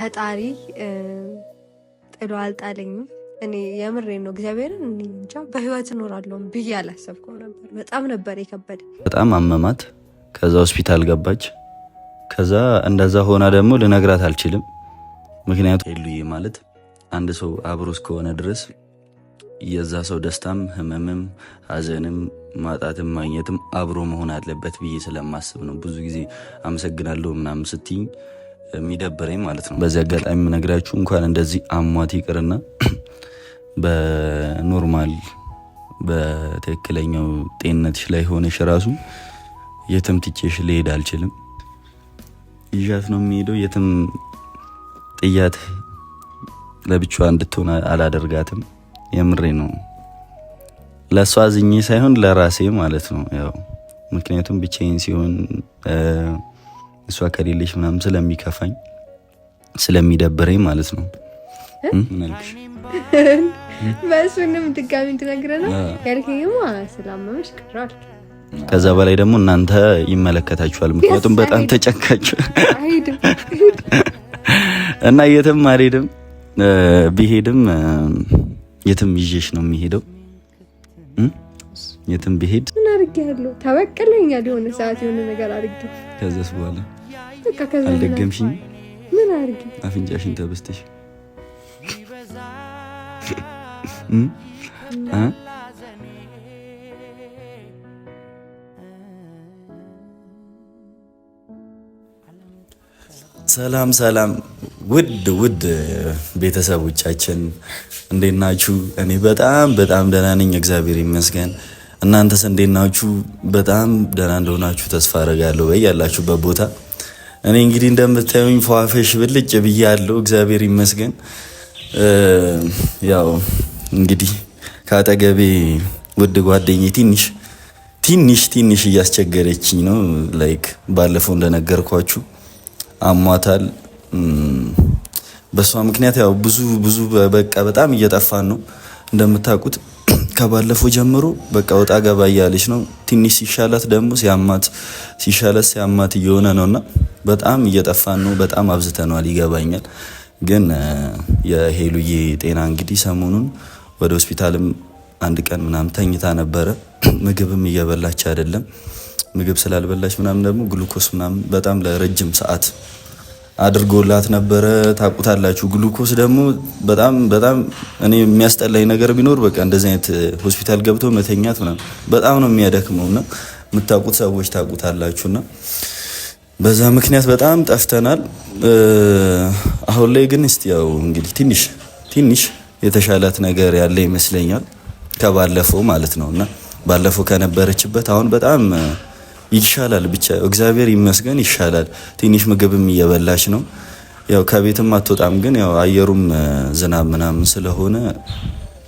ፈጣሪ ጥሎ አልጣለኝም። እኔ የምሬን ነው እግዚአብሔርን እንጃ በህይወት እኖራለሁ ብዬ አላሰብኩም ነበር። በጣም ነበር የከበደ። በጣም አመማት። ከዛ ሆስፒታል ገባች። ከዛ እንደዛ ሆና ደግሞ ልነግራት አልችልም። ምክንያቱም ሄሉዬ ማለት አንድ ሰው አብሮ እስከሆነ ድረስ የዛ ሰው ደስታም ህመምም ሀዘንም ማጣትም ማግኘትም አብሮ መሆን አለበት ብዬ ስለማስብ ነው ብዙ ጊዜ አመሰግናለሁ ምናምን ስትይኝ የሚደብረኝ ማለት ነው። በዚህ አጋጣሚ የምነግራችሁ እንኳን እንደዚህ አሟት ይቅርና በኖርማል በትክክለኛው ጤንነትሽ ላይ ሆነሽ ራሱ የትም ትቼሽ ልሄድ አልችልም። ይዣት ነው የሚሄደው። የትም ጥያት ለብቻዋ እንድትሆን አላደርጋትም። የምሬ ነው። ለሷ አዝኜ ሳይሆን ለራሴ ማለት ነው። ያው ምክንያቱም ብቻዬን ሲሆን እሷ ከሌለሽ ምናምን ስለሚከፋኝ ስለሚደብረኝ ማለት ነው። በእሱንም ድጋሚ ትነግረና ያልከኝማ ስላመመሽ ቀራል። ከዛ በላይ ደግሞ እናንተ ይመለከታችኋል። ምክንያቱም በጣም ተጨንቃችሁ እና የትም አልሄድም። ቢሄድም የትም ይዤሽ ነው የሚሄደው። የትም ቢሄድ ምን አድርጌያለሁ? ተበቀለኛል። የሆነ ሰዓት የሆነ ነገር አድርጌ ከዛስ በኋላ አልደገምሽኝ። ምን አድርጌ? አፍንጫሽን ተበስተሽ ሰላም ሰላም፣ ውድ ቤተሰቦቻችን እንዴት ናችሁ? እኔ በጣም ደህና ነኝ፣ እግዚአብሔር ይመስገን። እናንተስ እንዴት ናችሁ? በጣም ደህና እንደሆናችሁ ተስፋ አደርጋለሁ በያላችሁበት ቦታ። እኔ እንግዲህ እንደምታዩኝ ፏፈሽ ብልጭ ብያለሁ፣ እግዚአብሔር ይመስገን። ያው እንግዲህ ከአጠገቤ ውድ ጓደኛዬ ትንሽ እያስቸገረችኝ ነው። ላይክ ባለፈው እንደነገርኳችሁ አሟታል። በሷ ምክንያት ያው ብዙ በቃ በጣም እየጠፋን ነው እንደምታውቁት። ከባለፈው ጀምሮ በቃ ወጣ ገባ እያለች ነው። ትንሽ ሲሻላት ደግሞ ሲያማት እየሆነ ነውና በጣም እየጠፋን ነው። በጣም አብዝተናል፣ ይገባኛል። ግን የሄሉዬ ጤና እንግዲህ ሰሞኑን ወደ ሆስፒታልም አንድ ቀን ምናምን ተኝታ ነበረ። ምግብም እየበላች አይደለም። ምግብ ስላልበላች ምናምን ደግሞ ግሉኮስ ምናምን በጣም ለረጅም ሰዓት አድርጎላት ነበረ። ታውቁታላችሁ። ግሉኮስ ደግሞ በጣም እኔ የሚያስጠላኝ ነገር ቢኖር በቃ እንደዚህ አይነት ሆስፒታል ገብቶ መተኛት ምናምን በጣም ነው የሚያደክመውና የምታውቁት ሰዎች ታውቁታላችሁና በዛ ምክንያት በጣም ጠፍተናል። አሁን ላይ ግን እስቲ ያው እንግዲህ ትንሽ የተሻላት ነገር ያለ ይመስለኛል ከባለፈው ማለት ነውና ባለፈው ከነበረችበት አሁን በጣም ይሻላል። ብቻ እግዚአብሔር ይመስገን ይሻላል። ትንሽ ምግብም እየበላች ነው። ያው ከቤትም አትወጣም፣ ግን ያው አየሩም ዝናብ ምናምን ስለሆነ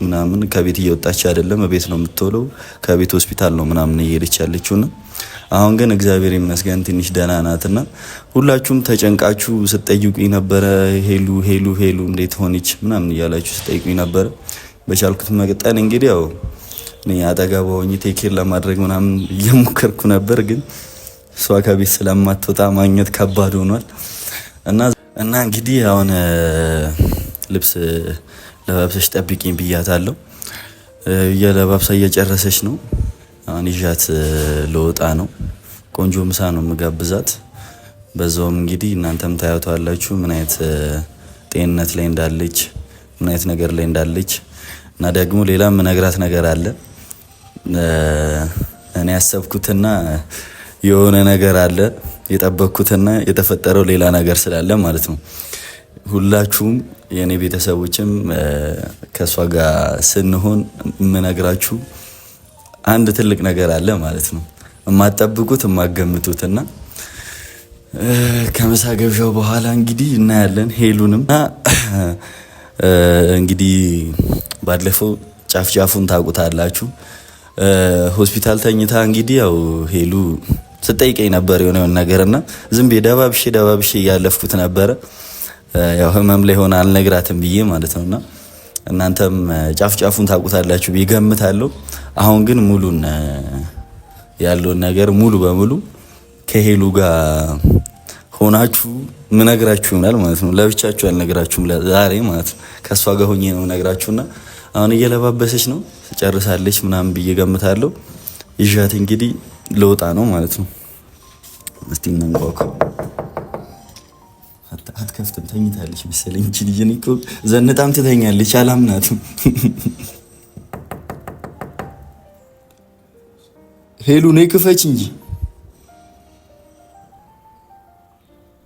ምናምን ከቤት እየወጣች አይደለም፣ ቤት ነው የምትውለው። ከቤት ሆስፒታል ነው ምናምን እየሄደች ያለችውና አሁን ግን እግዚአብሔር ይመስገን ትንሽ ደህና ናትና ሁላችሁም ተጨንቃችሁ ስትጠይቁኝ ነበረ። ሄሉ እንዴት ሆነች ምናምን እያላችሁ ስትጠይቁኝ ነበረ። በቻልኩት መጠን እንግዲህ ያው እኔ አጠገቧ ሆኜ ቴኬር ለማድረግ ምናምን እየሞከርኩ ነበር፣ ግን እሷ ከቤት ስለማትወጣ ማግኘት ከባድ ሆኗል እና እንግዲህ አሁን ልብስ ለባብሰሽ ጠብቂኝ ብያታለሁ። የለባብሳ እየጨረሰች ነው። አሁን ይዣት ለወጣ ነው። ቆንጆ ምሳ ነው የምጋብዛት። በዛውም እንግዲህ እናንተም ታያቷላችሁ ምን አይነት ጤንነት ላይ እንዳለች፣ ምን አይነት ነገር ላይ እንዳለች እና ደግሞ ሌላ ምነግራት ነገር አለ። እኔ ያሰብኩትና የሆነ ነገር አለ፣ የጠበቅኩትና የተፈጠረው ሌላ ነገር ስላለ ማለት ነው። ሁላችሁም የኔ ቤተሰቦችም ከሷ ጋር ስንሆን የምነግራችሁ አንድ ትልቅ ነገር አለ ማለት ነው። የማትጠብቁት የማትገምቱትና ከምሳ ገብዣው በኋላ እንግዲህ እናያለን። ሄሉንም እንግዲህ ባለፈው ጫፍጫፉን ታውቁታላችሁ። ሆስፒታል ተኝታ እንግዲህ ያው ሄሉ ስጠይቀኝ ነበር የሆነ ነገርና ዝም ብዬ ደባብሼ እያለፍኩት ነበረ። ያው ህመም ላይ ሆነ አልነግራትም ብዬ ማለት ነውና እናንተም ጫፍጫፉን ታውቁታላችሁ ብዬ ገምታለሁ። አሁን ግን ሙሉን ያለውን ነገር ሙሉ በሙሉ ከሄሉ ጋር ሆናችሁ ምነግራችሁ ይሆናል ማለት ነው። ለብቻችሁ አልነግራችሁም ዛሬ ማለት ነው። ከእሷ ጋር ሆኜ ነው ምነግራችሁና አሁን እየለባበሰች ነው ትጨርሳለች ምናምን ብዬ ገምታለሁ። ይዣት እንግዲህ ለውጣ ነው ማለት ነው። እስቲ እናንኳኳ። አትከፍትም፣ ተኝታለች መሰለኝ እንጂ ልጅ እኮ ዘንጣም ትተኛለች። አላምናትም። ሄሉ ነይ ክፈች እንጂ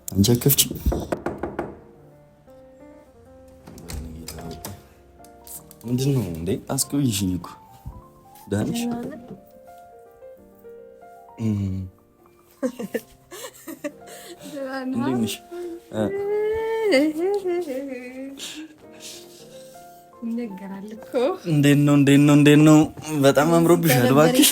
አንቺ አከፍች። ምንድን ነው እንዴ? አስቆይሽኝ እኮ ዳንሽ። እንዴት ነው? በጣም አምሮብሻል እባክሽ።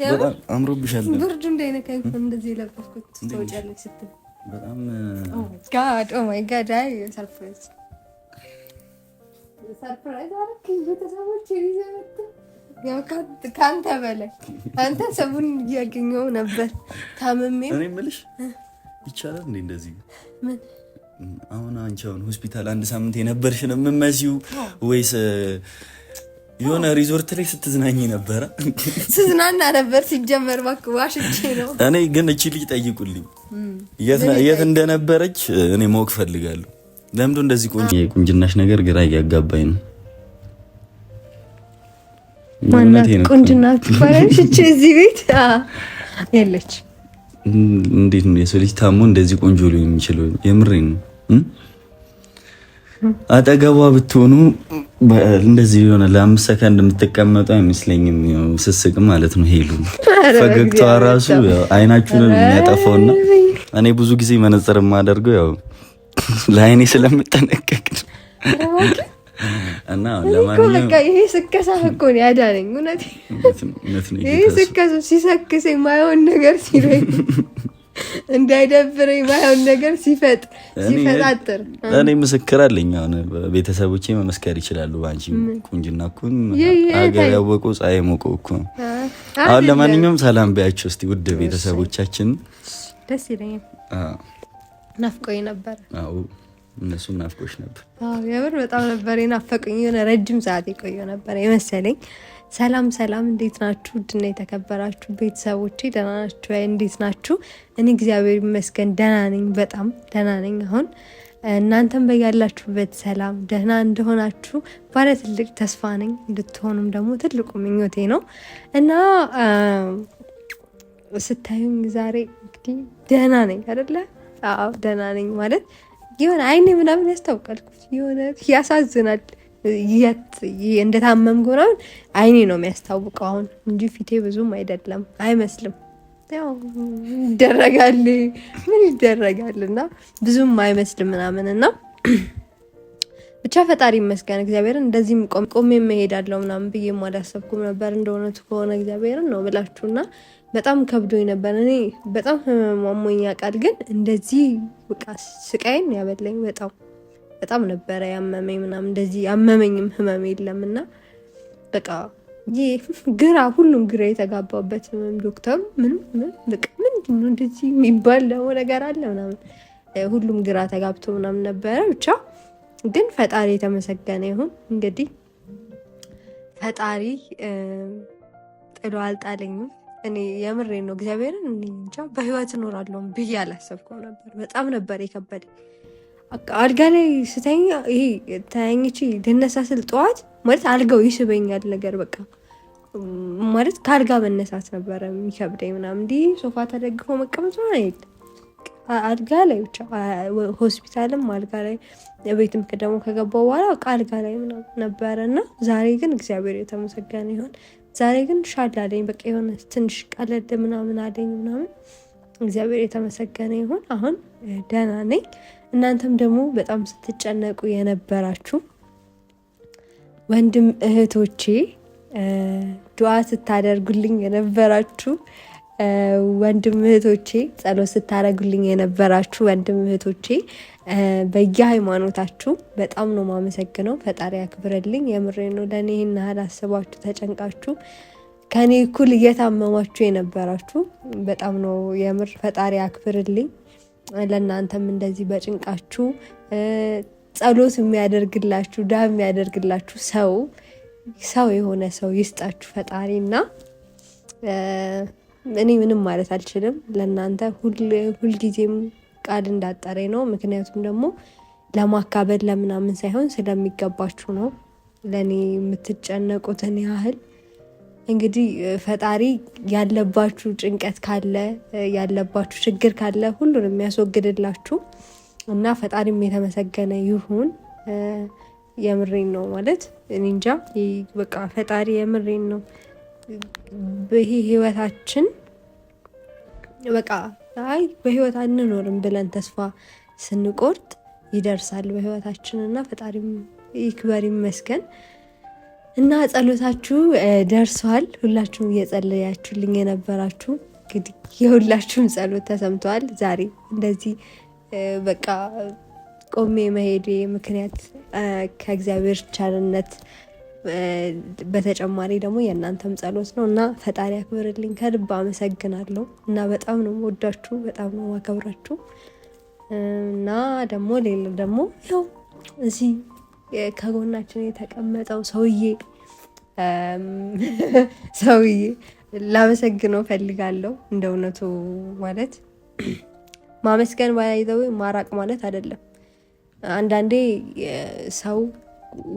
በጣም አምሮብሻል። ብርዱ እንዳይነካኝ እንደዚህ የለበስኩት ትወጫለሽ ስትል በጣም ኦ ማይ ጋድ አይ ሰርፕራይዝ አደረግኝ። ቤተሰቦቼ ይዘመት ያው ከአንተ በላይ አንተ ሰቡን እያገኘው ነበር ታምሜ። እኔ የምልሽ ይቻላል እንዴ እንደዚህ? ምን አሁን አንቺ ሆስፒታል አንድ ሳምንት የነበርሽ ነው የምትመስዪው ወይስ የሆነ ሪዞርት ላይ ስትዝናኝ ነበረ? ስዝናና ነበር ሲጀመር እባክህ ዋሽቼ ነው። እኔ ግን እቺ ልጅ ጠይቁልኝ የት እንደነበረች እኔ ማወቅ ፈልጋለሁ። ለምንድን እንደዚህ ቁንጅናሽ ነገር ግራ እያጋባኝ ነው። ማናት ቁንጅና ትባላለች እቺ እዚህ ቤት የለች። እንዴት ነው የሰው ልጅ ታሞ እንደዚህ ቆንጆ ሊሆን የሚችለው? የምሬን ነው። አጠገቧ ብትሆኑ እንደዚህ የሆነ ለ5 ሰከንድ የምትቀመጡ አይመስለኝም። ስስቅ ማለት ነው። ሄሉ ፈገግታዋ ራሱ አይናችሁን የሚያጠፋውና እኔ ብዙ ጊዜ መነጽር የማደርገው ያው ለአይኔ ስለምጠነቀቅ እና ለማንኛውም ይሄ ስከሳ እኮ ነው ያዳነኝ። እውነት ይሄ ስከሳ ሲሰክስ የማይሆን ነገር ሲለኝ እንዳይደብረኝ የማይሆን ነገር ሲፈጣጥር እኔ ምስክር አለኝ። አሁን ቤተሰቦቼ መመስከር ይችላሉ። ባንቺ ቁንጅና እኮ አገር ያወቁ ፀሐይ ሞቀው እኮ። አሁን ለማንኛውም ሰላም በያቸው እስቲ ውድ ቤተሰቦቻችን። ደስ ይለኛል። ናፍቆኝ ነበር። አዎ እነሱም ናፍቆሽ ነበር። አዎ የምር በጣም ነበር የናፈቁኝ። የሆነ ረጅም ሰዓት የቆየው ነበር የመሰለኝ። ሰላም ሰላም፣ እንዴት ናችሁ? ውድና የተከበራችሁ ቤተሰቦቼ ደህና ናችሁ? እንዴት ናችሁ? እኔ እግዚአብሔር ይመስገን ደህና ነኝ፣ በጣም ደህና ነኝ። አሁን እናንተም በያላችሁበት ሰላም ደህና እንደሆናችሁ ባለ ትልቅ ተስፋ ነኝ። እንድትሆኑም ደግሞ ትልቁ ምኞቴ ነው እና ስታዩኝ ዛሬ እንግዲህ ደህና ነኝ አይደለ? አዎ ደህና ነኝ ማለት የሆነ አይኔ ምናምን ያስታውቃል። የሆነ ያሳዝናል። እንደታመምኩ ምናምን አይኔ ነው የሚያስታውቀው አሁን እንጂ ፊቴ ብዙም አይደለም አይመስልም። ያው ይደረጋል ምን ይደረጋል እና ብዙም አይመስልም ምናምን እና ብቻ ፈጣሪ ይመስገን እግዚአብሔርን እንደዚህም ቆሜ መሄዳለሁ ምናምን ብዬ አላሰብኩም ነበር። እንደሆነቱ ከሆነ እግዚአብሔርን ነው ብላችሁና በጣም ከብዶኝ ነበር። እኔ በጣም ማሞኛ ቃል ግን እንደዚህ በቃ ስቃይን ያበለኝ በጣም ነበረ ያመመኝ ምናምን። እንደዚህ ያመመኝም ህመም የለምና በቃ ሁሉም ግራ የተጋባበት ዶክተሩ ምንም በቃ ምንድነው እንደዚህ የሚባል ነገር አለ ምናምን ሁሉም ግራ ተጋብቶ ምናምን ነበረ። ብቻ ግን ፈጣሪ የተመሰገነ ይሁን። እንግዲህ ፈጣሪ ጥሎ አልጣለኝም። እኔ የምሬ ነው እግዚአብሔርን እንጃ በህይወት እኖራለሁ ብዬ አላሰብኩም ነበር። በጣም ነበር የከበደኝ። አልጋ ላይ ስተኛ ይሄ ተኝቼ ልነሳ ስል ጠዋት ማለት አልጋው ይስበኛል ነገር በቃ ማለት ከአልጋ መነሳት ነበረ የሚከብደኝ ምናምን። እንዲህ ሶፋ ተደግፎ መቀመጥ ነው አይደል? አልጋ ላይ ብቻ ሆስፒታልም አልጋ ላይ ቤትም ደግሞ ከገባው በኋላ አልጋ ላይ ምናምን ነበረና ዛሬ ግን እግዚአብሔር የተመሰገነ ይሁን። ዛሬ ግን ሻል አለኝ። በቃ የሆነ ትንሽ ቀለድ ምናምን አለኝ ምናምን። እግዚአብሔር የተመሰገነ ይሁን። አሁን ደህና ነኝ። እናንተም ደግሞ በጣም ስትጨነቁ የነበራችሁ ወንድም እህቶቼ፣ ዱዓ ስታደርጉልኝ የነበራችሁ ወንድም እህቶቼ፣ ጸሎት ስታደርጉልኝ የነበራችሁ ወንድም እህቶቼ በየሃይማኖታችሁ በጣም ነው ማመሰግነው። ፈጣሪ ያክብረልኝ። የምሬ ነው። ለእኔ ይህን ያህል አስባችሁ ተጨንቃችሁ ከኔ እኩል እየታመማችሁ የነበራችሁ በጣም ነው የምር ፈጣሪ ያክብርልኝ። ለእናንተም እንደዚህ በጭንቃችሁ ጸሎት የሚያደርግላችሁ ዳ የሚያደርግላችሁ ሰው የሆነ ሰው ይስጣችሁ ፈጣሪና እኔ ምንም ማለት አልችልም። ለእናንተ ሁልጊዜም ቃል እንዳጠረኝ ነው። ምክንያቱም ደግሞ ለማካበድ ለምናምን ሳይሆን ስለሚገባችሁ ነው። ለእኔ የምትጨነቁትን ያህል እንግዲህ ፈጣሪ ያለባችሁ ጭንቀት ካለ ያለባችሁ ችግር ካለ ሁሉንም የሚያስወግድላችሁ እና ፈጣሪም የተመሰገነ ይሁን። የምሬን ነው ማለት እኔ እንጃ በቃ ፈጣሪ የምሬን ነው። ይሄ ህይወታችን በቃ በህይወት አንኖርም ብለን ተስፋ ስንቆርጥ ይደርሳል በህይወታችን እና ፈጣሪም ይክበር ይመስገን እና ጸሎታችሁ ደርሷል። ሁላችሁም እየጸለያችሁልኝ የነበራችሁ እንግዲህ የሁላችሁም ጸሎት ተሰምተዋል። ዛሬ እንደዚህ በቃ ቆሜ መሄዴ ምክንያት ከእግዚአብሔር ቸርነት በተጨማሪ ደግሞ የእናንተም ጸሎት ነው እና ፈጣሪ ያክብርልኝ። ከልብ አመሰግናለሁ እና በጣም ነው የምወዳችሁ፣ በጣም ነው ማከብራችሁ እና ደግሞ ሌላ ደግሞ ያው እዚህ ከጎናችን የተቀመጠው ሰውዬ ላመሰግነው ፈልጋለሁ። እንደ እውነቱ ማለት ማመስገን ባይዘው ማራቅ ማለት አይደለም። አንዳንዴ ሰው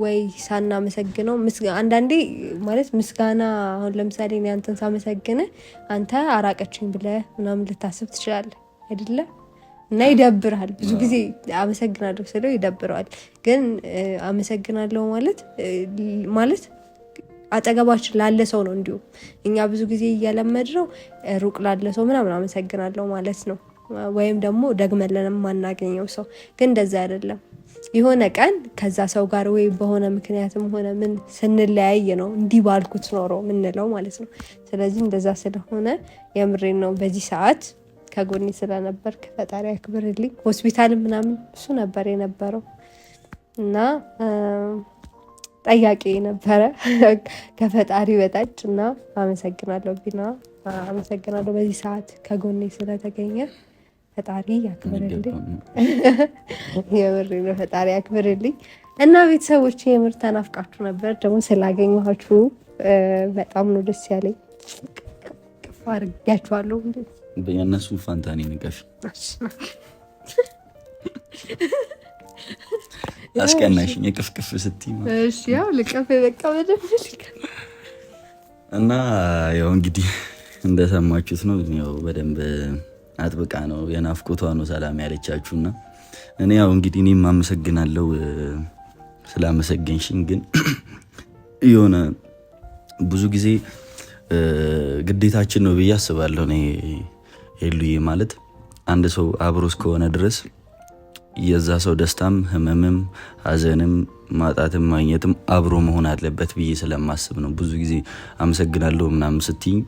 ወይ ሳናመሰግነው አንዳንዴ ማለት ምስጋና አሁን ለምሳሌ እኔ አንተን ሳመሰግነ አንተ አራቀችኝ ብለህ ምናምን ልታስብ ትችላለህ አይደለ? እና ይደብራል። ብዙ ጊዜ አመሰግናለሁ ስለው ይደብረዋል። ግን አመሰግናለሁ ማለት አጠገባችን ላለ ሰው ነው። እንዲሁም እኛ ብዙ ጊዜ እያለመድነው ሩቅ ላለ ሰው ምናምን አመሰግናለሁ ማለት ነው። ወይም ደግሞ ደግመለን የማናገኘው ሰው ግን እንደዛ አይደለም። የሆነ ቀን ከዛ ሰው ጋር ወይ በሆነ ምክንያትም ሆነ ምን ስንለያይ ነው እንዲህ ባልኩት ኖሮ ምንለው ማለት ነው። ስለዚህ እንደዛ ስለሆነ የምሬን ነው። በዚህ ሰዓት ከጎኔ ስለነበር ፈጣሪ ያክብርልኝ። ሆስፒታል ምናምን እሱ ነበር የነበረው እና ጠያቂ ነበረ ከፈጣሪ በታች እና አመሰግናለሁ ቢና አመሰግናለሁ በዚህ ሰዓት ከጎኔ ስለተገኘ ፈጣሪ ያክብርልኝ። የምሬ ነው። ፈጣሪ ያክብርልኝ እና ቤተሰቦች የምር ተናፍቃችሁ ነበር። ደግሞ ስላገኘኋችሁ በጣም ነው ደስ ያለኝ። ቅፍ አድርጊያችኋለሁ። በእነሱ ፋንታኒ ንቀሽ አስቀናሽኝ የቅፍቅፍ ስትይ እሺ ያው ልቀፍ በቃ በደንብ እና ያው እንግዲህ እንደሰማችሁት ነው። ያው በደንብ አጥብቃ ነው የናፍቆቷ ነው ሰላም ያለቻችሁና እኔ ያው እንግዲህ እኔም አመሰግናለሁ ስላመሰገንሽኝ። ግን የሆነ ብዙ ጊዜ ግዴታችን ነው ብዬ አስባለሁ። እኔ ሄሉዬ ማለት አንድ ሰው አብሮ እስከሆነ ድረስ የዛ ሰው ደስታም ህመምም ሀዘንም ማጣትም ማግኘትም አብሮ መሆን አለበት ብዬ ስለማስብ ነው ብዙ ጊዜ አመሰግናለሁ ምናምን ስትይኝ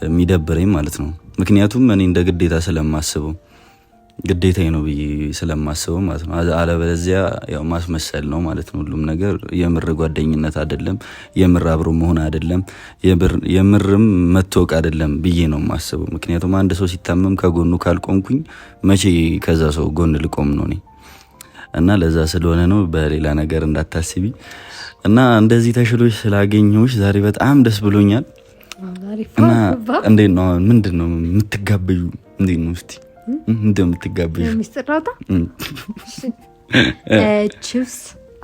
የሚደብረኝ ማለት ነው። ምክንያቱም እኔ እንደ ግዴታ ስለማስበው ግዴታዬ ነው ብዬ ስለማስበው ማለት ነው። አለበለዚያ ያው ማስመሰል ነው ማለት ነው። ሁሉም ነገር የምር ጓደኝነት አይደለም፣ የምር አብሮ መሆን አይደለም፣ የምርም መተዋወቅ አይደለም ብዬ ነው የማስበው። ምክንያቱም አንድ ሰው ሲታመም ከጎኑ ካልቆምኩኝ መቼ ከዛ ሰው ጎን ልቆም ነው እኔ እና ለዛ ስለሆነ ነው። በሌላ ነገር እንዳታስቢ እና እንደዚህ ተሽሎሽ ስላገኘሁሽ ዛሬ በጣም ደስ ብሎኛል። እና እንዴት ነው ምንድን ነው የምትጋበዩ? እንዴት ነው እስቲ እንደምትጋበዩ? ሚስጥራታ ቺፕስ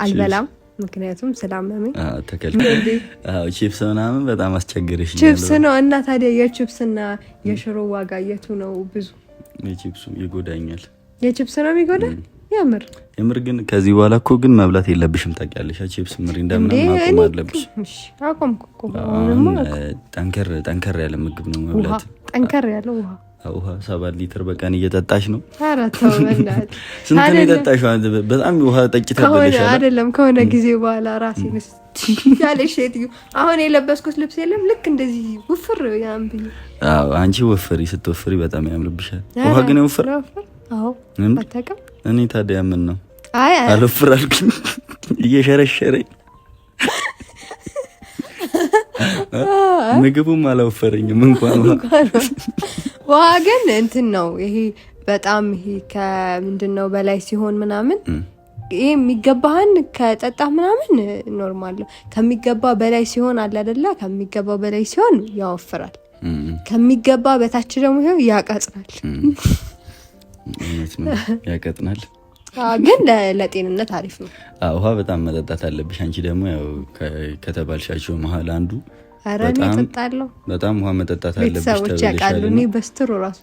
አልበላም ምክንያቱም ስላመመኝ ተከልከለ። ቺፕስ ምናምን በጣም አስቸገረሽ። ቺፕስ ነው እና ታዲያ የቺፕስና የሽሮ ዋጋ የቱ ነው ብዙ? የቺፕሱ ይጎዳኛል። የቺፕስ ነው የሚጎዳኝ የምር ግን ከዚህ በኋላ እኮ ግን መብላት የለብሽም ታውቂያለሽ። ቺፕስ ምሪንዳ ምናምን ማቆም አለብሽ። አቆምኩ እኮ ጠንከር ያለ ምግብ ነው መብላት። ጠንከር ያለ ውሃ 7 ሊትር በቀን እየጠጣሽ ነው? ኧረ ተው በእናትህ። ስንት ነው የጠጣሽው? በጣም ውሃ ጠጪ ተብለሽ አይደለም ከሆነ ጊዜ በኋላ ራሴን ያለሽ ሴትዮ አሁን የለበስኩት ልብስ የለም ልክ እንደዚህ ውፍር ያምብኝ። አዎ አንቺ ወፍሪ፣ ስትወፍሪ በጣም ያምርብሻል። ውሃ ግን ይወፍር? አዎ አታውቅም። እኔ ታዲያ ምን ነው አልወፍር አልኩኝ እየሸረሸረኝ ምግቡም አላወፈረኝም እንኳን ውሃ ግን እንትን ነው ይሄ በጣም ይሄ ከምንድነው በላይ ሲሆን ምናምን ይሄ የሚገባህን ከጠጣህ ምናምን ኖርማል ነው። ከሚገባ በላይ ሲሆን አለ አይደለ? ከሚገባ በላይ ሲሆን ያወፍራል። ከሚገባ በታች ደግሞ ይሄው ያቀጥናል። እውነት ነው፣ ያቀጥናል። ግን ለጤንነት አሪፍ ነው። ውሃ በጣም መጠጣት አለብሽ። አንቺ ደግሞ ያው ከተባልሻቸው መሀል አንዱ አረኔ እጠጣለሁ። በጣም ውሃ መጠጣት አለብሽ። ቤተሰቦች ያውቃሉ። እኔ በስትሮ ራሱ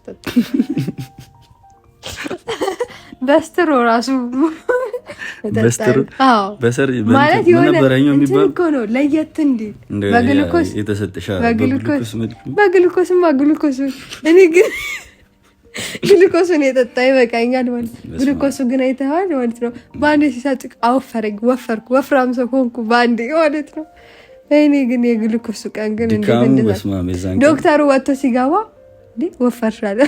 በስትሮ ራሱ በስትሮ በሰር ማለት የሆነ ነበረኛው የሚባል እኮ ነው። ለየት እንዴ በግሉኮስ የተሰጠሻ በግሉኮስ እኔ ግን ግሉኮሱን የጠጣ ይበቃኛል ማለት ነው። ግሉኮሱ ግን አይተሃል ማለት ነው። ባንዴ ሲሰጥቅ አወፈረኝ፣ ወፍራም ሰው ሆንኩ ባንዴ ማለት ነው። እኔ ግን የግሉኮሱ ቀን ግን እንዴት ዶክተሩ ወጥቶ ሲገባ እንዴ ወፈርሻለ?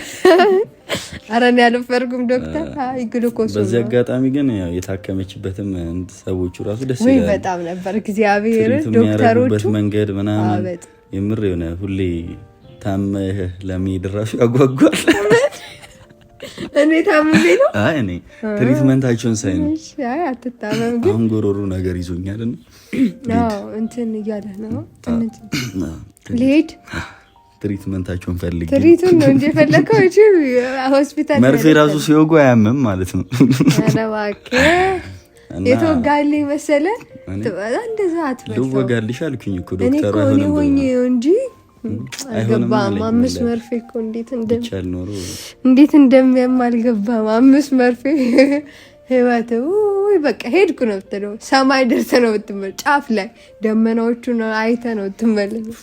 ኧረ እኔ አልወፈርኩም ዶክተር። አይ ግሉኮሱ። በዚህ አጋጣሚ ግን ያው የታከመችበትም ሰዎቹ ራሱ ደስ ይላል። ወይ በጣም ነበር እግዚአብሔር ዶክተሮቹ መንገድ ምናምን የምር የሆነ ሁሌ ታመህ ለመሄድ ራሱ ያጓጓል። እኔ ታምሜ ነው። አይ እኔ ትሪትመንታቸውን ሳይ ነው። አይ አትታመም ግን አሁን ጎሮሮ ነገር ይዞኛል እና አዎ እንትን እያለ ነው ትንሽ ልሄድ ትሪትመንታቸውን ፈልጌ ትሪቱን ነው እንጂ ፈለከው እቺ ሆስፒታል መርፌ ራሱ ሲወጉ አያምም ማለት ነው። ኧረ እባክህ የተወጋልኝ መሰለ እንደዛ አትበል። ልወጋልሽ አልኩኝ እኮ ዶክተሩ አይሆንም ሆኜ እንጂ አልገባም። 5 መርፌ እኮ እንዴት እንደሚያም አልገባም። 5 መርፌ ህይወት ወይ በቃ ሄድኩ ነው የምትለው። ሰማይ ደርሰህ ነው የምትመለስ። ጫፍ ላይ ደመናዎቹን አይተህ ነው የምትመለስ።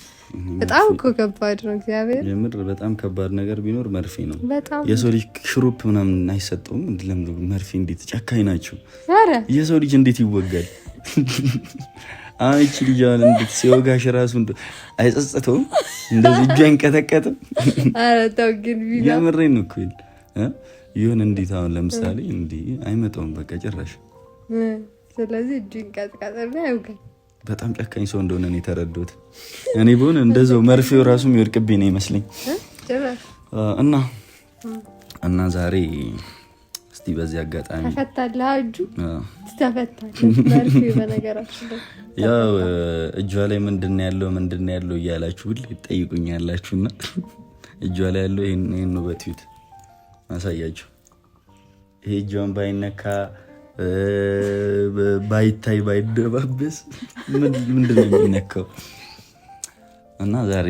በጣም እኮ ከባድ ነው። እግዚአብሔር የምር በጣም ከባድ ነገር ቢኖር መርፌ ነው። በጣም የሰው ልጅ ሽሩፕ ምናምን አይሰጠውም። ለምን መርፌ እንዴት ጨካኝ ናቸው። ኧረ የሰው ልጅ እንዴት ይወጋል? አይቺ ልጅ አሁን እንዴት ሲወጋሽ ራሱ አይጸጽተውም? እንደዚህ እጁ አይንቀጠቀጥም? ኧረ ተው ግን ቢላ የምሬን ነው እኮ ይሁን። እንዴት አሁን ለምሳሌ እንዴ አይመጣውም በቃ ጭራሽ። ስለዚህ እጁ ይንቀጠቀጥና ያውጋል። በጣም ጨካኝ ሰው እንደሆነ ነው የተረዳሁት። እኔ ብሆን እንደዛው መርፌው ራሱ የሚወድቅብኝ ነው ይመስለኝ። እና ዛሬ እስቲ በዚህ አጋጣሚ ተፈታለህ እጁ ተፈታለህ መርፌ በነገራችን ላይ ያው እጇ ላይ ምንድን ያለው እያላችሁ ሁሌ ትጠይቁኛላችሁና እጇ ላይ ያለው ይሄን ነው በትዩት ማሳያችሁ። ይሄ እጇን ባይነካ ባይታይ ባይደባበስ ምንድነው የሚነካው? እና ዛሬ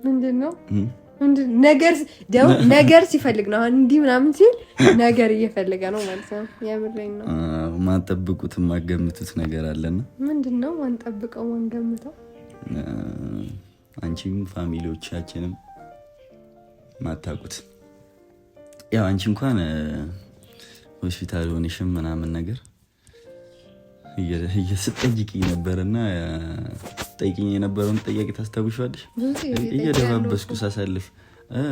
ምንድነው ነገር ሲፈልግ ነው እንዲህ ምናምን ሲል ነገር እየፈለገ ነው ማለት ነው። የምሬን ነው። ማንጠብቁት ማገምቱት ነገር አለና ምንድነው ማንጠብቀው ማንገምተው? አንቺም ፋሚሊዎቻችንም ማታቁት ያው አንቺ እንኳን ሆስፒታል ሆነሽም ምናምን ነገር እየስጠይቅኝ ነበርና ጠይቅኝ የነበረውን ጥያቄ ታስታውሻለሽ? እየደባበስኩ ሳሳልፍ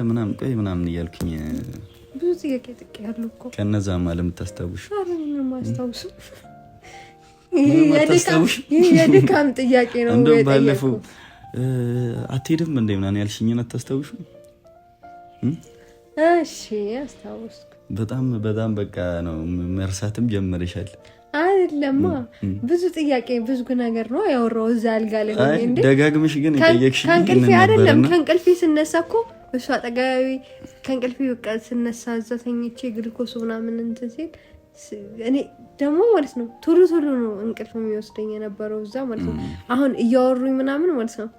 ምናምን ቆይ ምናምን እያልኩኝ ብዙ ጥያቄ ጠይቄያለሁ እኮ ከነዛ ማለት የምታስታውሽ? የድካም ጥያቄ ነው። እንደውም ባለፈው አትሄድም እንደ ምናምን ያልሽኝን አታስታውሹ? እሺ አስታውስኩ። በጣም በቃ ነው መርሳትም ጀመረሻል። አይደለማ ብዙ ጥያቄ ብዙ ነገር ነው ያወራው እዛ አልጋ ላይ ሆኜ እንዴ ደጋግመሽ ግን ጠየቅሽ። ከእንቅልፌ አይደለም ከእንቅልፌ ስነሳ እኮ እሷ አጠገቤ ከእንቅልፌ በቃ ስነሳ እዛ ተኝቼ ግሉኮስ ምናምን እንትን ሲል እኔ ደግሞ ማለት ነው ቶሎ ነው እንቅልፍ የሚወስደኝ የነበረው እዛ ማለት ነው። አሁን እያወሩኝ ምናምን ማለት ነው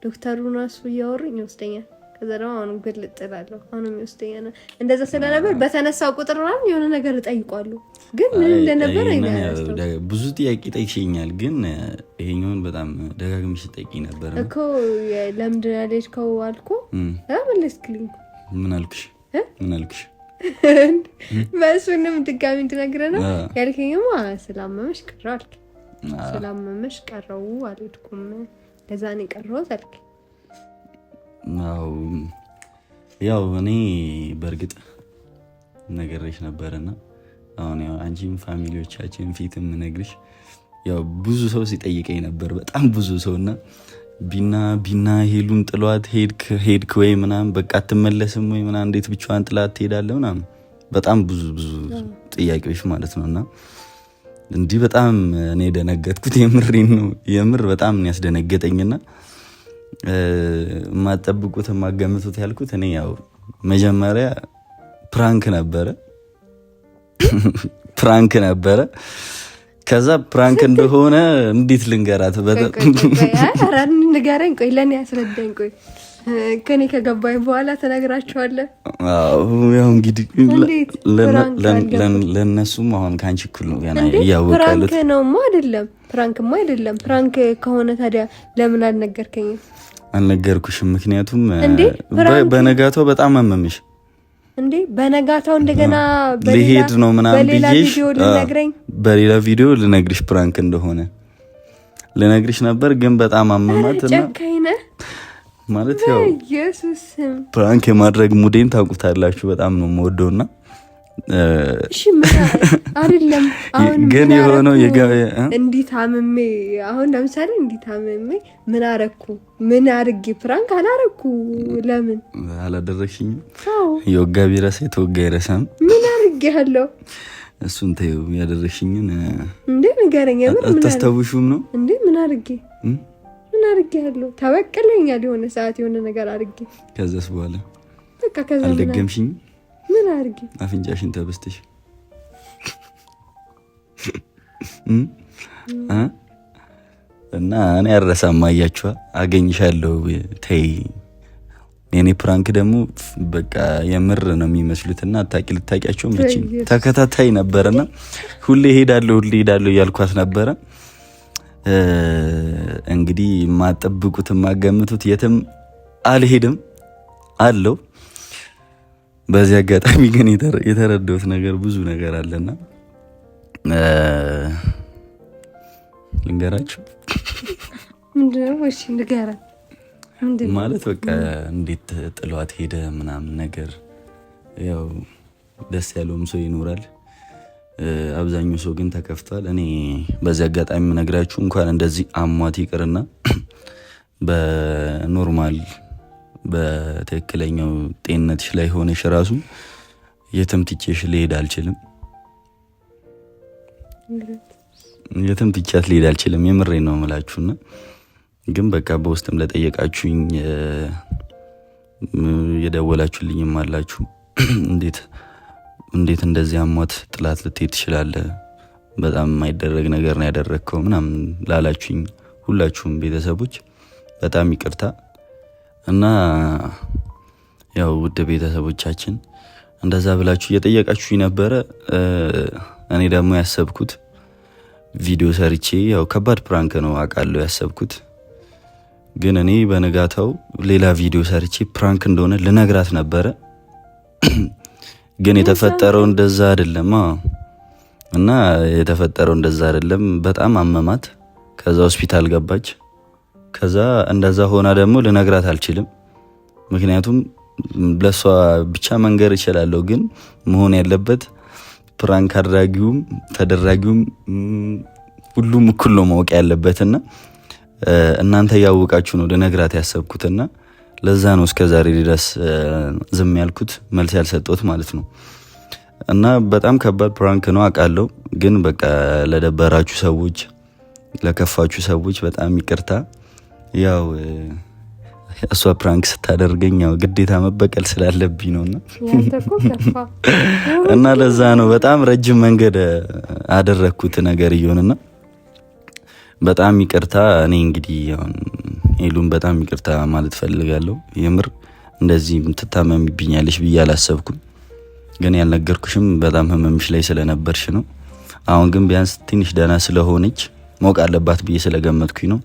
ዶክተሩ ራሱ እያወሩኝ ይወስደኛል። ከዛ ደግሞ አሁን ግልጥ እላለሁ። አሁንም ይወስደኛል። እንደዛ ስለነበር በተነሳው ቁጥር ምናምን የሆነ ነገር እጠይቃለሁ። ግን ምን እንደነበር ብዙ ጥያቄ ጠይቅሽኛል። ግን ይሄኛውን በጣም ደጋግመሽ ጠይቂኝ ነበር እኮ ለምንድን ያልሄድከው አልኩ። መለስክልኝ። ምን አልኩሽ? በእሱንም ድጋሚ እንድነግረህ ነው ያልከኝማ። ስላመመሽ ቀረሁ አልክ። ስላመመሽ ቀረሁ አልሄድኩም። ለዛ ነው የቀረሁት አልክ። ያው እኔ በእርግጥ ነገርሽ ነበርና አሁን ያው አንቺም ፋሚሊዎቻችን ፊት የምነግርሽ ያው ብዙ ሰው ሲጠይቀኝ ነበር፣ በጣም ብዙ ሰውና ቢና ሄሉን ጥሏት ሄድክ ወይ ምናምን በቃ አትመለስም ወይ ምናምን እንዴት ብቻዋን ጥላት ትሄዳለህ ምናምን በጣም ብዙ ጥያቄዎች ማለት ነውና እንዲህ በጣም እኔ ደነገጥኩት። የምር በጣም ነው ያስደነገጠኝና ማጠብቁት ማገምቱት ያልኩት እኔ ያው መጀመሪያ ፕራንክ ነበረ ከዛ ፕራንክ እንደሆነ እንዴት ልንገራት ንገረኝ ቆይ ለኔ ያስረዳኝ ቆይ ከኔ ከገባኝ በኋላ ተነግራቸዋለህ። ያው እንግዲህ ለነሱም አሁን ካንቺ እኩል ነው ገና ያወቃሉት። ፕራንክማ አይደለም። ፕራንክ ከሆነ ታዲያ ለምን አልነገርከኝም? አልነገርኩሽም ምክንያቱም በነጋታው በጣም አመመሽ እንዴ። በነጋታው እንደገና ልሄድ ነው ምናምን ብዬሽ በሌላ ቪዲዮ ልነግርሽ ፕራንክ እንደሆነ ልነግርሽ ነበር፣ ግን በጣም አመማትና ጨካኝ ነህ ማለት ያው ኢየሱስ ፕራንክ የማድረግ ሙዴን ታውቁታላችሁ። በጣም ነው የምወደውና እሺ አይደለም አሁን ግን የሆነው እንዲህ ታምሜ አሁን ለምሳሌ እንዲህ ታምሜ ምን አረኩ? ምን አርጌ ፕራንክ አላረኩ? ለምን አላደረግሽኝም? የወጋ ቢረሳ የተወጋ አይረሳም። ምን አርጌያለሁ? እሱን ተይው። ያደረግሽኝን እንዴ ንገረኝ። ምን አታስታውሹም ነው እንዴ? ምን አርጌያለሁ? ተበቀለኛል የሆነ ሰዓት የሆነ ነገር አርጌ። ከዛስ በኋላ በቃ ከዛ አልደገምሽኝም? ምን አርጌ? አፍንጫሽን ተበስተሽ እና እኔ አረሳም። አያችኋ አገኝሻለሁ። ተይ የኔ ፕራንክ ደግሞ በቃ የምር ነው የሚመስሉትና ልታቂያቸውም ብቻ ተከታታይ ነበርና ሁሌ ሄዳለሁ እያልኳት ነበረ። እንግዲህ ማጠብቁት ማገምቱት የትም አልሄድም አለው። በዚህ አጋጣሚ ግን የተረዳሁት ነገር ብዙ ነገር አለና ልንገራችሁ። ምንድነው? እሺ ንገረን። ማለት በቃ እንዴት ጥሏት ሄደ ምናምን ነገር ያው ደስ ያለውም ሰው ይኖራል። አብዛኛው ሰው ግን ተከፍቷል። እኔ በዚህ አጋጣሚ ነግራችሁ እንኳን እንደዚህ አሟት ይቅርና በኖርማል በትክክለኛው ጤንነትሽ ላይ ሆነሽ ራሱ የትም ትቼሽ ልሄድ አልችልም። የትም ትቻት ልሄድ አልችልም። የምሬን ነው የምላችሁና ግን በቃ በውስጥም ለጠየቃችሁኝ የደወላችሁልኝም አላችሁ እንዴት እንደዚህ አሟት ጥላት ልትሄድ ትችላለህ? በጣም የማይደረግ ነገር ነው ያደረግከው ምናምን ላላችሁኝ ሁላችሁም ቤተሰቦች በጣም ይቅርታ እና ያው ውድ ቤተሰቦቻችን እንደዛ ብላችሁ እየጠየቃችሁኝ ነበረ። እኔ ደግሞ ያሰብኩት ቪዲዮ ሰርቼ ያው ከባድ ፕራንክ ነው አውቃለሁ ያሰብኩት፣ ግን እኔ በነጋታው ሌላ ቪዲዮ ሰርቼ ፕራንክ እንደሆነ ልነግራት ነበረ። ግን የተፈጠረው እንደዛ አይደለም እና የተፈጠረው እንደዛ አይደለም። በጣም አመማት። ከዛ ሆስፒታል ገባች። ከዛ እንደዛ ሆና ደግሞ ልነግራት አልችልም፣ ምክንያቱም ለሷ ብቻ መንገር እችላለሁ። ግን መሆን ያለበት ፕራንክ አድራጊውም ተደራጊውም ሁሉም እኩል ነው ማወቅ ያለበትና እናንተ ያወቃችሁ ነው ልነግራት ያሰብኩትና ለዛ ነው እስከዛሬ ድረስ ዝም ያልኩት መልስ ያልሰጠሁት ማለት ነው። እና በጣም ከባድ ፕራንክ ነው አውቃለሁ፣ ግን በቃ ለደበራችሁ ሰዎች ለከፋችሁ ሰዎች በጣም ይቅርታ። ያው እሷ ፕራንክ ስታደርገኝ ያው ግዴታ መበቀል ስላለብኝ ነውና እና ለዛ ነው በጣም ረጅም መንገድ አደረኩት ነገር ይሁንና በጣም ይቅርታ። እኔ እንግዲህ ሄሉን በጣም ይቅርታ ማለት ፈልጋለሁ። የምር እንደዚህ ትታመሚብኛለሽ ብዬ አላሰብኩም፣ ግን ያልነገርኩሽም በጣም ህመምሽ ላይ ስለነበርሽ ነው። አሁን ግን ቢያንስ ትንሽ ደህና ስለሆነች ሞቅ አለባት ብዬ ስለገመትኩኝ ነው።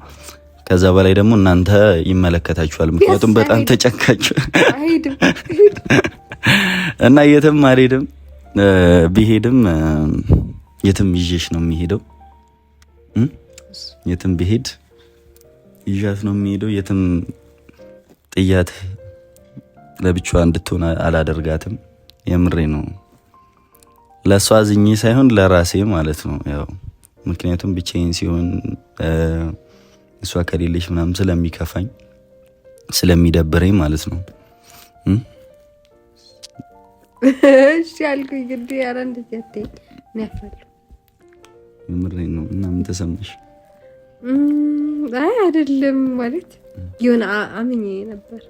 ከዛ በላይ ደግሞ እናንተ ይመለከታችኋል፣ ምክንያቱም በጣም ተጨካችሁ እና የትም አልሄድም። ቢሄድም የትም ይዤሽ ነው የሚሄደው። የትም ቢሄድ ይዣት ነው የሚሄደው። የትም ጥያት ለብቻዋ እንድትሆን አላደርጋትም። የምሬ ነው። ለሷ አዝኜ ሳይሆን ለራሴ ማለት ነው። ያው ምክንያቱም ብቻዬን ሲሆን እሷ ከሌለሽ ምናምን ስለሚከፋኝ ስለሚደብረኝ ማለት ነው። እሺ አልኩኝ እንግዲህ ኧረ እንደዚህ አትይኝ ነው ያፈለው የምሬን ነው። እና ምን ተሰማሽ? አይ አይደለም ማለት የሆነ አምኜ ነበር።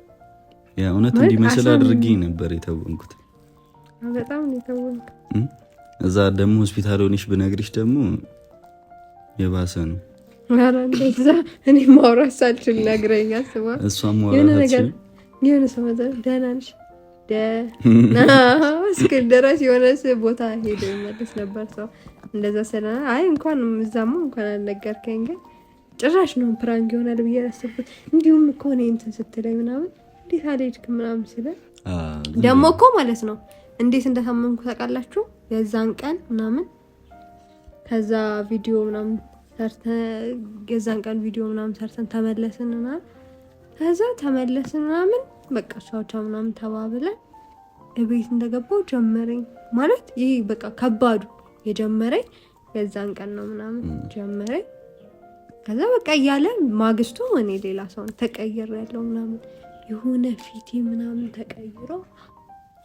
ያ እውነት እንዲመስል አድርጌ ነበር የተወንኩት። በጣም ነው የተወንኩት። እዛ ደግሞ ሆስፒታል ሆነሽ ብነግርሽ ደግሞ የባሰ ነው። ኧረ እንደዛ እኔ ማውራት ሳልችል ነግረኛ ስማ እሷም ማውራት የሆነ ሰው ደህና ነሽ እስከ ድረስ የሆነ ቦታ ሄዶ ይመለስ ነበር ሰው እንደዛ ስለ አይ እንኳን እዛማ እንኳን አልነገርከኝ ግን ጭራሽ ነው ፕራንክ ይሆናል ብዬ አላሰብኩት። እንዲሁም እኮ እኔ እንትን ስትለኝ ምናምን እንዴት አልሄድክም ምናምን ሲለ ደግሞ እኮ ማለት ነው እንዴት እንደታመምኩ ታውቃላችሁ? የዛን ቀን ምናምን ከዛ ቪዲዮ ምናምን የዛን ቀን ቪዲዮ ምናምን ሰርተን ተመለስንና ከዛ ተመለስን ምናምን በቃ ቻው ምናምን ተባብለን እቤት እንደገባው ጀመረኝ ማለት ይሄ በቃ ከባዱ የጀመረኝ የዛን ቀን ነው ምናምን ጀመረኝ። ከዛ በቃ እያለ ማግስቱ እኔ ሌላ ሰው ተቀይር ያለው ምናምን የሆነ ፊቴ ምናምን ተቀይሮ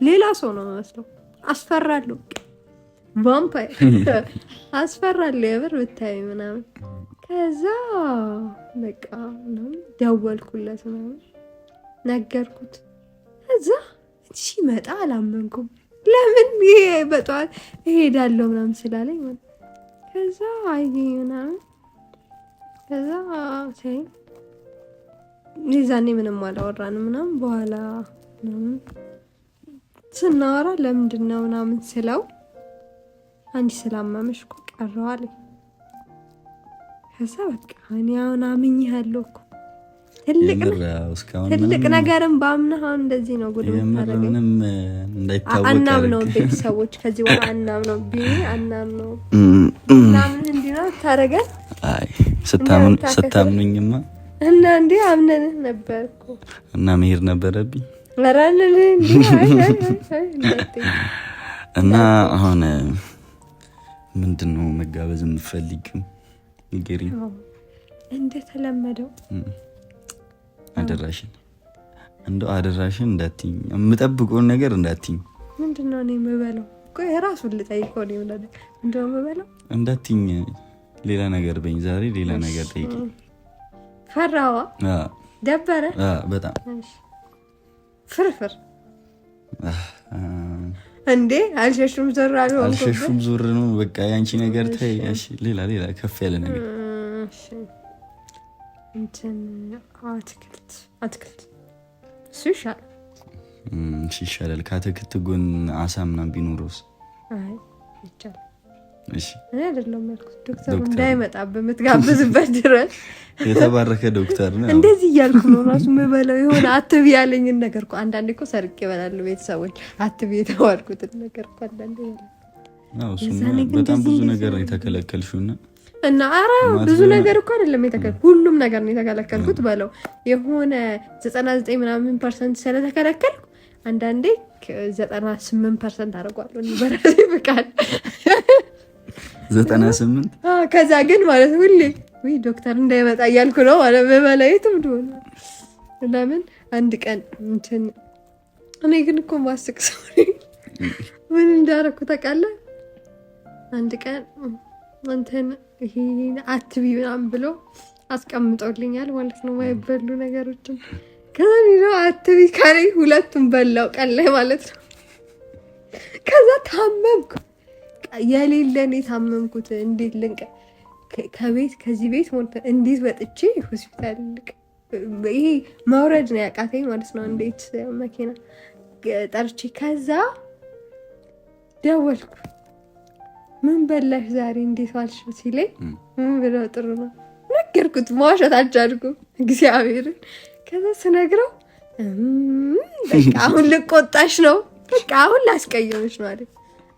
ሌላ ሰው ነው መስለው አስፈራለሁ። ቫምፓየር አስፈራለሁ የብር ብታይ ምናምን። ከዛ በቃ ምናምን ደወልኩለት ምናምን ነገርኩት። ከዛ ሲመጣ አላመንኩም። ለምን ይሄ በጠዋት እሄዳለሁ ምናምን ስላለኝ ማለት ከዛ አይኔ ምናምን ከዛ ሳይ ይዛኔ ምንም አላወራንም ምናምን በኋላ ምናምን ስናወራ ለምንድን ነው ምናምን ስለው አንቺ ስላመመሽ እኮ ቀረው አለኝ። ከዛ በቃ እኔ አሁን አምኜሃለሁ እኮ ትልቅ ነገርም በአምነህ አሁን እንደዚህ ነው ጉድ የምታደርገኝ። ምንም እንዳይታወቅ አናምነው ቤተሰቦች ከዚህ በኋላ አናምነው አናምነው ምናምን እንዲህ ነው ታደርገን። አይ ስታምኑኝማ እና እንዴ አምነንህ ነበር እኮ እና መሄድ ነበረብኝ ለራንል እንዴ እና አሁን ምንድነው መጋበዝ የምትፈልጊው ንገሪኝ። እንደተለመደው አደራሽን እንዳትይኝ፣ የምጠብቀውን ነገር እንዳትይኝ። ምንድነው እኔ የምበለው እኮ የራሱን ልጠይቀው ነው ማለት እንደው የምበለው እንዳትይኝ፣ ሌላ ነገር በኝ። ዛሬ ሌላ ነገር ጠይቂ። ፈራዋ ደበረ በጣም ፍርፍር እንዴ አልሸሹም ዞር አልሸሹም ዞር ነው በቃ ያንቺ ነገር ተይ። እሺ ሌላ ከፍ ያለ ነገር እሺ እንትን አትክልት እሱ ይሻላል። ከአትክልት ጎን አሳ ምናምን ቢኖረውስ? አይ ይቻላል። እሺ እኔ አይደለም ያልኩት ዶክተሩ እንዳይመጣ በምትጋብዝበት ድረስ የተባረከ ዶክተር ነው። እንደዚህ እያልኩ ነው ራሱ የምበለው የሆነ አትቢ ያለኝን ነገር እኮ አንዳንዴ እኮ ሰርቄ እበላለሁ። ቤተሰቦች አትቢ የተባልኩትን ነገር እኮ አንዳንዴ በጣም ብዙ ነገር ነው የተከለከልሽውና እና ኧረ ብዙ ነገር እኮ አይደለም የተከለከልኩት፣ ሁሉም ነገር ነው የተከለከልኩት በለው የሆነ 99% ስለተከለከልኩ አንዳንዴ 98% አደርገዋለሁ በራሴ ፍቃድ 98 ከዛ ግን ማለት ሁሌ ወይ ዶክተር እንዳይመጣ እያልኩ ነው ማለት በመላየትም ደሆነ ለምን አንድ ቀን እንትን እኔ ግን እኮ ማስቅ ሰው ምን እንዳደረኩ ታውቃለህ? አንድ ቀን እንትን ይሄ አትቢ ምናምን ብሎ አስቀምጦልኛል ማለት ነው ማይበሉ ነገሮችን። ከዛ ነው አትቢ ካለኝ ሁለቱም በላው ቀን ላይ ማለት ነው። ከዛ ታመምኩ የሌለን የታመምኩት እንዴት ልንቀ ከዚህ ቤት ሞልተ እንዴት ወጥቼ ሆስፒታል ይሄ መውረድ ነው ያቃተኝ ማለት ነው። እንዴት መኪና ጠርቼ ከዛ ደወልኩ። ምን በላሽ ዛሬ እንዴት ዋልሽ ሲለኝ ምን ብለው ጥሩ ነው ነገርኩት። መዋሸት አልቻልኩም እግዚአብሔርን። ከዛ ስነግረው በቃ አሁን ልቆጣሽ ነው በቃ አሁን ላስቀየምሽ ነው አይደል?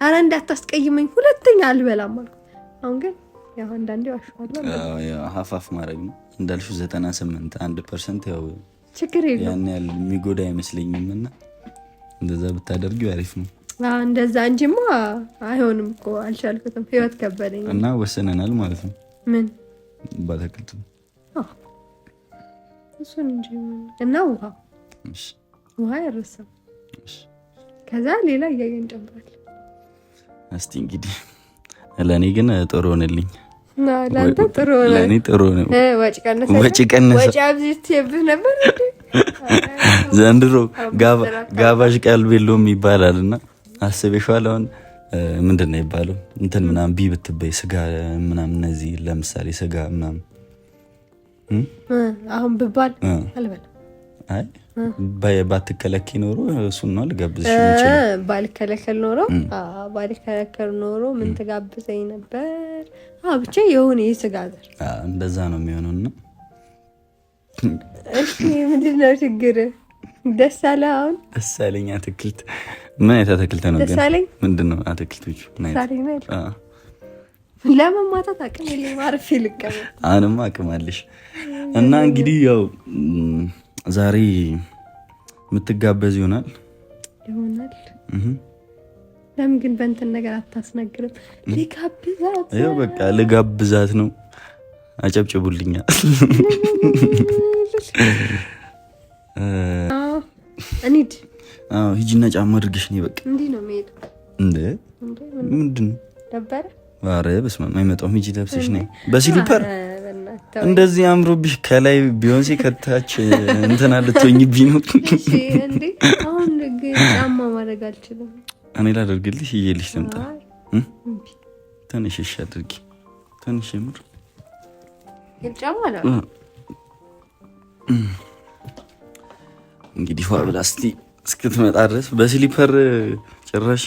አረ እንዳታስቀይመኝ ሁለተኛ አልበላም አልኩ። አሁን ግን ያው አንዳንዴ ዋሽዋለሁ። ያው ሀፋፍ ማድረግ ነው እንዳልሽው 98% ያው ችግር የለም ያን ያህል የሚጎዳ አይመስለኝም። እና እንደዛ ብታደርጊው አሪፍ ነው። እንደዛ እንጂማ አይሆንም እኮ አልቻልኩትም። ህይወት ከበደኝ እና ወሰነናል ማለት ነው። ምን ባታከልቱ እሱን እንጂ እና ውሃ አይረሳም። ከዛ ሌላ እያየን ጨምራለን። እስቲ እንግዲህ ለእኔ ግን ጥሩ ሆነልኝ። ለአንተ ጥሩ ሆነ፣ ለእኔ ጥሩ ነው። ወጪ ቀነሰ። ወጪ አብዝቼብህ ነበር ዘንድሮ ጋባዥ ቀልብ የለውም ይባላል እና አስቤሻል። አሁን ምንድን ነው ይባለው እንትን ምናምን ቢ ብትበይ ስጋ ምናምን እነዚህ ለምሳሌ ስጋ ምናምን አሁን ብባል አልበላም። አይ ባትከለኪ ኖሮ እሱን ነው ልጋብዝሽ እንችላለን። ባልከለከል ኖሮ ምን ትጋብዘኝ ነበር? ብቻ የሆነ የስጋ ዘር እንደዛ ነው የሚሆነውና እሺ ምንድን ነው ችግር? ደስ አለ? አሁን ደስ አለኝ። አትክልት ምን አይነት አትክልት ነው ግን? ምንድን ነው አትክልቶቹ? ለመማታት አቅም የለኝም። አርፌ ልቀመጥ። አሁንማ አቅም አለሽ። እና እንግዲህ ያው ዛሬ የምትጋበዝ ይሆናል። ለምን ግን በእንትን ነገር አታስነግርም? ልጋብዛት። ያው በቃ ልጋብዛት ነው። አጨብጭቡልኛ። እንሂድ። ሂጂና ጫማ አድርገሽ ነይ። በቃ እንዲህ ነው የምሄደው። እንዴ ምንድን ነው ደበረ? ኧረ በስመ አብ አይመጣውም። ሂጂ ለብሰሽ ነይ በስሊፐር እንደዚህ አምሮብሽ። ከላይ ቢዮንሴ ከታች እንትና ልትሆኝብኝ ነው። እሺ እንዴ አሁን ግን ጫማ ማድረግ አልችልም። እኔ ላደርግልሽ። ይዤልሽ ልምጣ። ትንሽ እሺ አድርጊ። ትንሽ ምር ጫማ ነው እንግዲህ ፏ ብላ እስክትመጣ ድረስ በስሊፐር ጭራሽ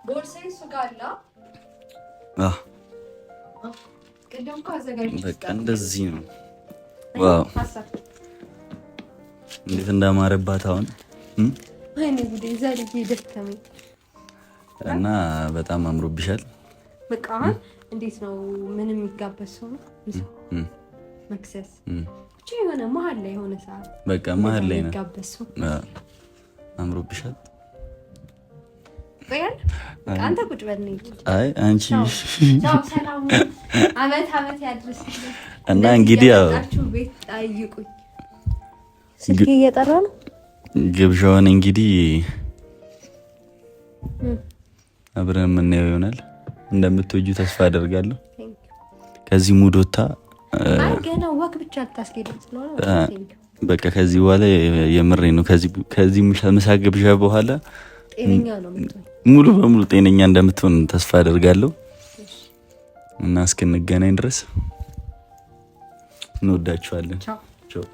ቦርሳዬ እሱ ጋር አለ። በቃ እንደዚህ ነው። ዋው እንዴት እንዳማረባት አሁን እና በጣም አምሮብሻል። በቃ እንዴት ነው ምንም የሚጋበዝ ሰው ነው መክሰስ ብቻ የሆነ መሀል ላይ የሆነ ሰዓት በቃ መሀል ላይ ነው የሚጋበዝ ሰው አምሮብሻል። አንተ ቁጭ በል ነው። አይ አንቺ ሰላም አመት ያድርስ። እና እንግዲህ ያው ቤት ጠይቁኝ። ስልክ እየጠራ ነው። ግብዣውን እንግዲህ አብረን የምናየው ይሆናል። እንደምትወጁ ተስፋ አደርጋለሁ። ከዚህ ሙዶታ ገና ወክ ብቻ አታስኬድም ስለሆነ በቃ ከዚህ በኋላ የምሬ ነው። ከዚህ ምሳ ግብዣ በኋላ ጤነኛ ነው የምትሆን፣ ሙሉ በሙሉ ጤነኛ እንደምትሆን ተስፋ አደርጋለሁ። እና እስክንገናኝ ድረስ እንወዳችኋለን። ቻው።